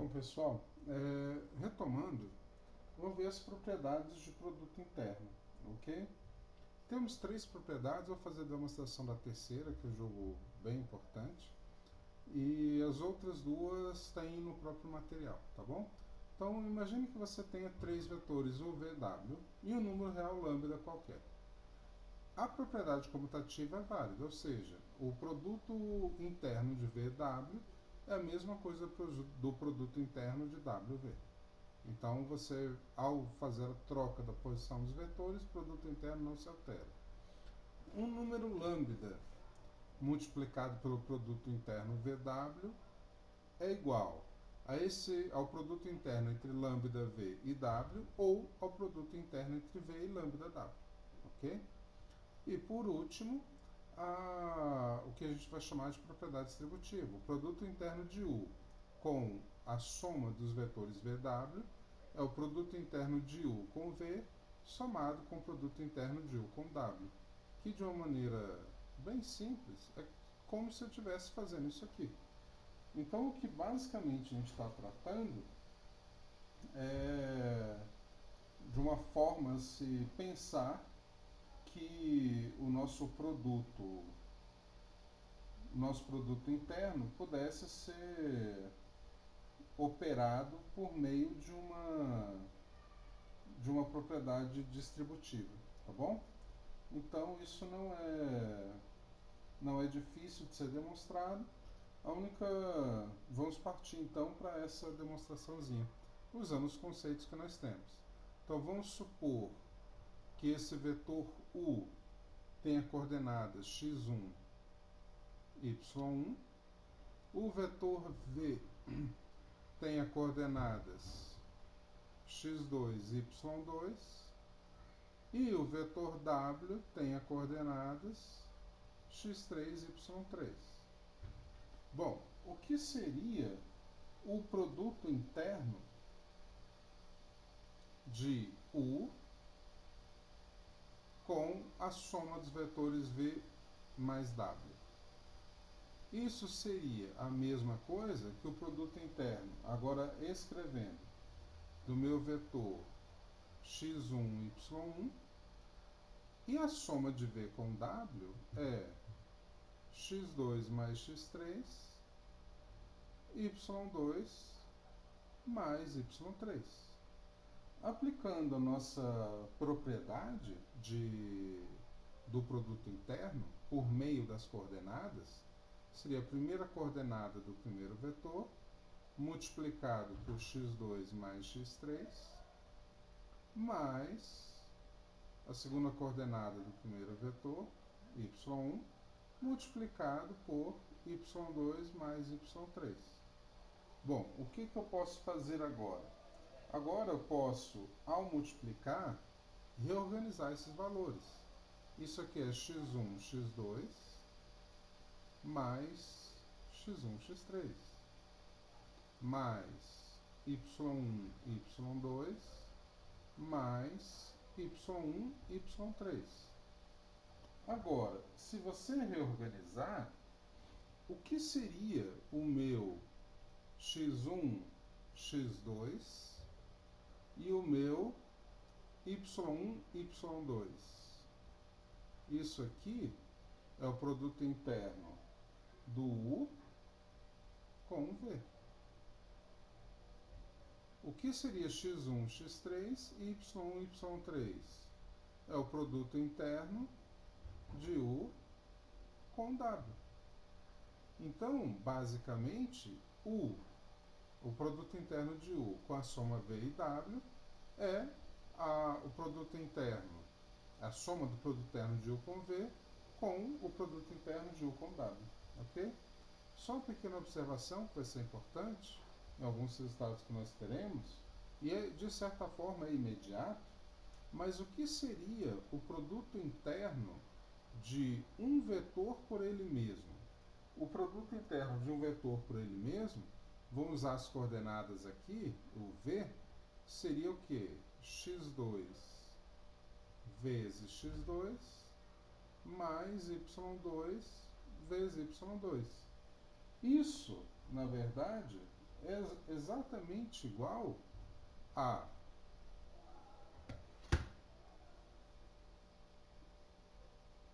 Bom, pessoal, retomando, vamos ver as propriedades de produto interno, ok? Temos três propriedades, vou fazer a demonstração da terceira, que é um jogo bem importante, e as outras duas têm no próprio material, tá bom? Então, imagine que você tenha três vetores UVW e um número real lambda qualquer. A propriedade comutativa é válida, ou seja, o produto interno de VW é a mesma coisa do produto interno de WV. Então, você, ao fazer a troca da posição dos vetores, o produto interno não se altera. Um número lambda multiplicado pelo produto interno VW é igual ao produto interno entre lambda V e W ou ao produto interno entre V e lambda W. Ok? E por último, o que a gente vai chamar de propriedade distributiva. O produto interno de U com a soma dos vetores VW é o produto interno de U com V somado com o produto interno de U com W, que de uma maneira bem simples é como se eu estivesse fazendo isso aqui. Então, o que basicamente a gente está tratando é de uma forma se pensar que o nosso produto interno pudesse ser operado por meio de uma propriedade distributiva, tá bom? Então isso não é difícil de ser demonstrado. Vamos partir então para essa demonstraçãozinha, usando os conceitos que nós temos. Então vamos supor que esse vetor U tenha coordenadas x1, y1, o vetor V tenha coordenadas x2, y2 e o vetor W tenha coordenadas x3, y3. Bom, o que seria o produto interno de U com a soma dos vetores V mais W? Isso seria a mesma coisa que o produto interno, agora escrevendo, do meu vetor x1, y1, e a soma de V com W é x2 mais x3, y2 mais y3. Aplicando a nossa propriedade do produto interno por meio das coordenadas, seria a primeira coordenada do primeiro vetor multiplicado por x2 mais x3 mais a segunda coordenada do primeiro vetor, y1, multiplicado por y2 mais y3. Bom, o que eu posso fazer agora? Agora eu posso, ao multiplicar, reorganizar esses valores. Isso aqui é x1, x2, mais x1, x3, mais y1, y2, mais y1, y3. Agora, se você reorganizar, o que seria o meu x1, x2 e o meu y1, y2? Isso aqui é o produto interno do U com o V. O que seria x1, x3 e y1, y3? É o produto interno de U com W. Então, basicamente, o produto interno de U com a soma V e W é o produto interno, a soma do produto interno de U com V com o produto interno de U com W, ok? Só uma pequena observação que vai ser importante em alguns resultados que nós teremos, e de certa forma é imediato, mas o que seria o produto interno de um vetor por ele mesmo? O produto interno de um vetor por ele mesmo, vamos usar as coordenadas aqui, o V, seria o que? x2 vezes x2 mais y2 vezes y2. Isso, na verdade, exatamente igual a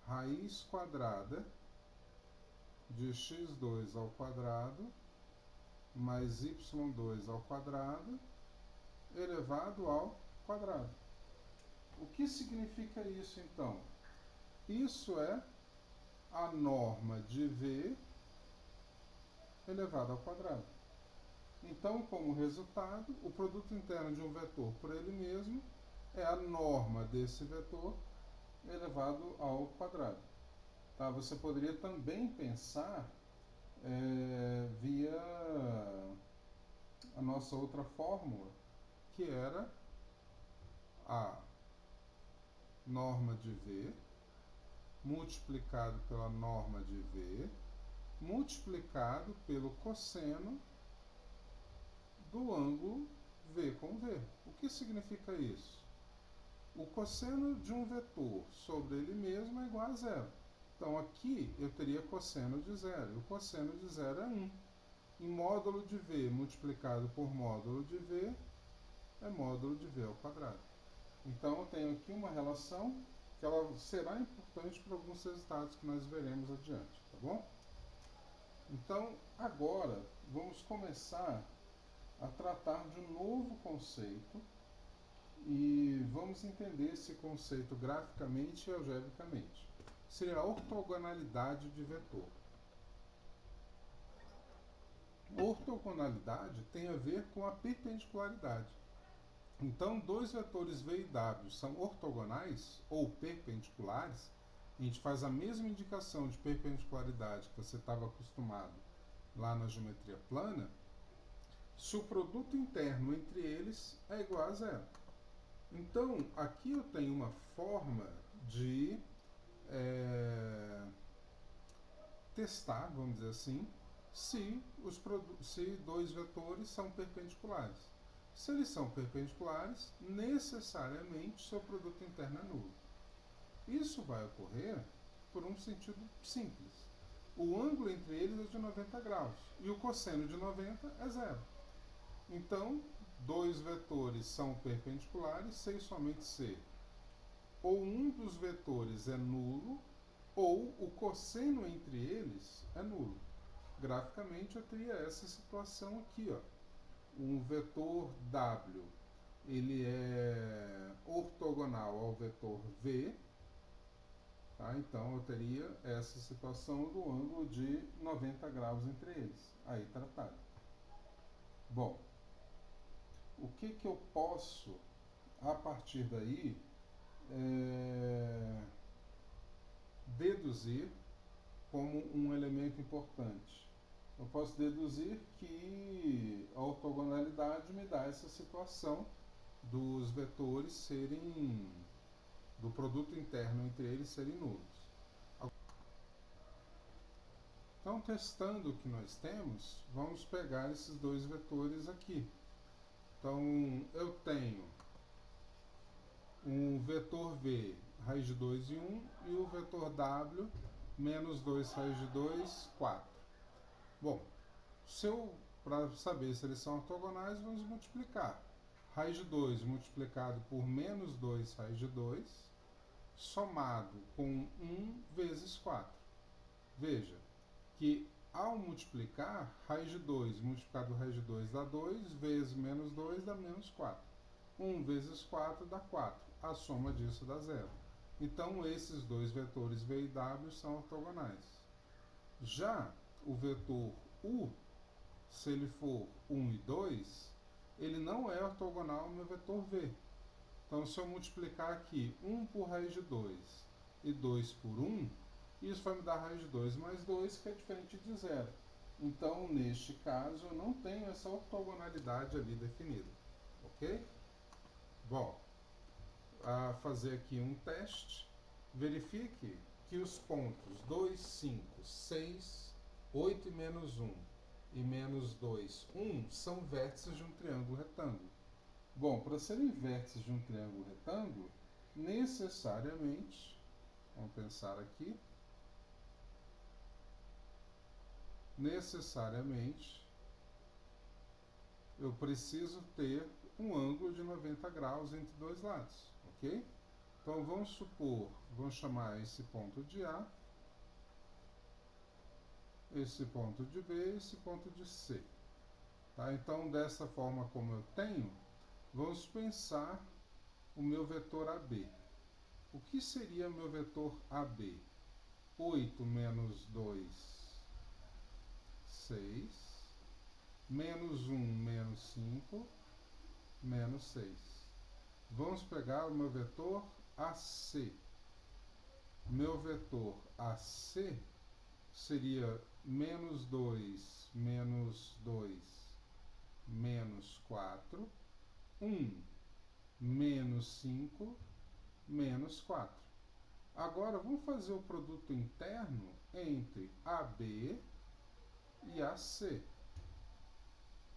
raiz quadrada de x2 ao quadrado mais y2 ao quadrado elevado ao quadrado. O que significa isso, então? Isso é a norma de v elevado ao quadrado. Então, como resultado, o produto interno de um vetor por ele mesmo é a norma desse vetor elevado ao quadrado. Tá? Você poderia também pensar via a nossa outra fórmula, que era a norma de v multiplicado pela norma de v multiplicado pelo cosseno do ângulo v com v. O que significa isso? O cosseno de um vetor sobre ele mesmo é igual a zero. Então aqui eu teria cosseno de zero, e o cosseno de zero é 1. Em módulo de v multiplicado por módulo de v é módulo de v ao quadrado. Então eu tenho aqui uma relação que ela será importante para alguns resultados que nós veremos adiante, tá bom? Então agora vamos começar a tratar de um novo conceito e vamos entender esse conceito graficamente e algebricamente. Seria a ortogonalidade de vetor. Ortogonalidade tem a ver com a perpendicularidade. Então, dois vetores v e w são ortogonais ou perpendiculares. A gente faz a mesma indicação de perpendicularidade que você estava acostumado lá na geometria plana, se o produto interno entre eles é igual a zero. Então, aqui eu tenho uma forma de testar, vamos dizer assim, se dois vetores são perpendiculares. Se eles são perpendiculares, necessariamente seu produto interno é nulo. Isso vai ocorrer por um sentido simples. O ângulo entre eles é de 90 graus e o cosseno de 90 é zero. Então, dois vetores são perpendiculares sem somente ser ou um dos vetores é nulo ou o cosseno entre eles é nulo. Graficamente eu teria essa situação aqui, ó. Um vetor W, ele é ortogonal ao vetor V, tá? Então eu teria essa situação do ângulo de 90 graus entre eles, aí tratado. Bom, o que eu posso, a partir daí, deduzir como um elemento importante? Eu posso deduzir que a ortogonalidade me dá essa situação dos vetores serem, do produto interno entre eles serem nulos. Então, testando o que nós temos, vamos pegar esses dois vetores aqui. Então, eu tenho um vetor v, raiz de 2 e 1, e o vetor w, menos 2 raiz de 2, 4. Bom, para saber se eles são ortogonais, vamos multiplicar. Raiz de 2 multiplicado por menos 2 raiz de 2, somado com 1 vezes 4. Veja que ao multiplicar, raiz de 2 multiplicado por raiz de 2 dá 2, vezes menos 2 dá menos 4. 1 vezes 4 dá 4. A soma disso dá 0. Então, esses dois vetores v e w são ortogonais. Já o vetor u, se ele for 1 e 2, ele não é ortogonal ao meu vetor v. Então, se eu multiplicar aqui 1 por raiz de 2 e 2 por 1, isso vai me dar raiz de 2 mais 2, que é diferente de 0. Então, neste caso, eu não tenho essa ortogonalidade ali definida. Ok? Bom, a fazer aqui um teste. Verifique que os pontos 2, 5, 6, 8 e menos 1 e menos 2, 1 são vértices de um triângulo retângulo. Bom, para serem vértices de um triângulo retângulo, necessariamente, vamos pensar aqui, necessariamente eu preciso ter um ângulo de 90 graus entre dois lados, ok? Então vamos supor, vamos chamar esse ponto de A, esse ponto de B, esse ponto de C. Tá? Então, dessa forma como eu tenho, vamos pensar o meu vetor AB. O que seria meu vetor AB? 8 menos 2, 6, menos 1, menos 5, menos 6. Vamos pegar o meu vetor AC. Meu vetor AC seria menos 2, menos 2, menos 4, 1, menos 5, menos 4. Agora, vamos fazer o produto interno entre AB e AC.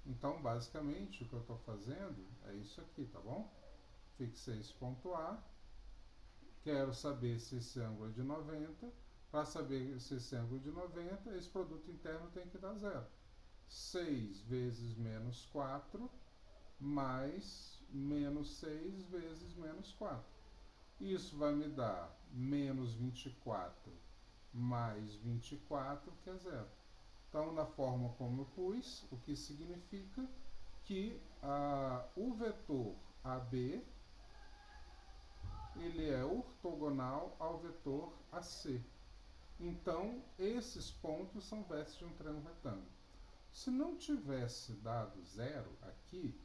Então, basicamente, o que eu estou fazendo é isso aqui, tá bom? Fixei esse ponto A. Quero saber se esse ângulo é de 90. Para saber se esse ângulo é de 90, esse produto interno tem que dar zero. 6 vezes menos 4, mais menos 6 vezes menos 4. Isso vai me dar menos 24 mais 24, que é zero. Então, na forma como eu pus, o que significa que o vetor AB ele é ortogonal ao vetor AC. Então, esses pontos são vértices de um triângulo retângulo. Se não tivesse dado zero aqui,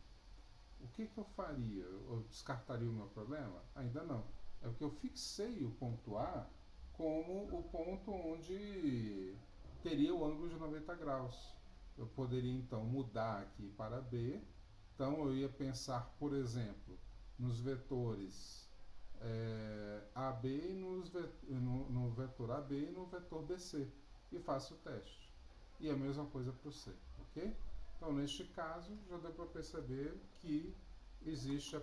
o que eu faria? Eu descartaria o meu problema? Ainda não. É porque eu fixei o ponto A como o ponto onde teria o ângulo de 90 graus. Eu poderia então mudar aqui para B. Então eu ia pensar, por exemplo, nos vetores AB e no vetor AB e no vetor BC. E faço o teste. E a mesma coisa para o C, ok? Então, neste caso, já deu para perceber que existe a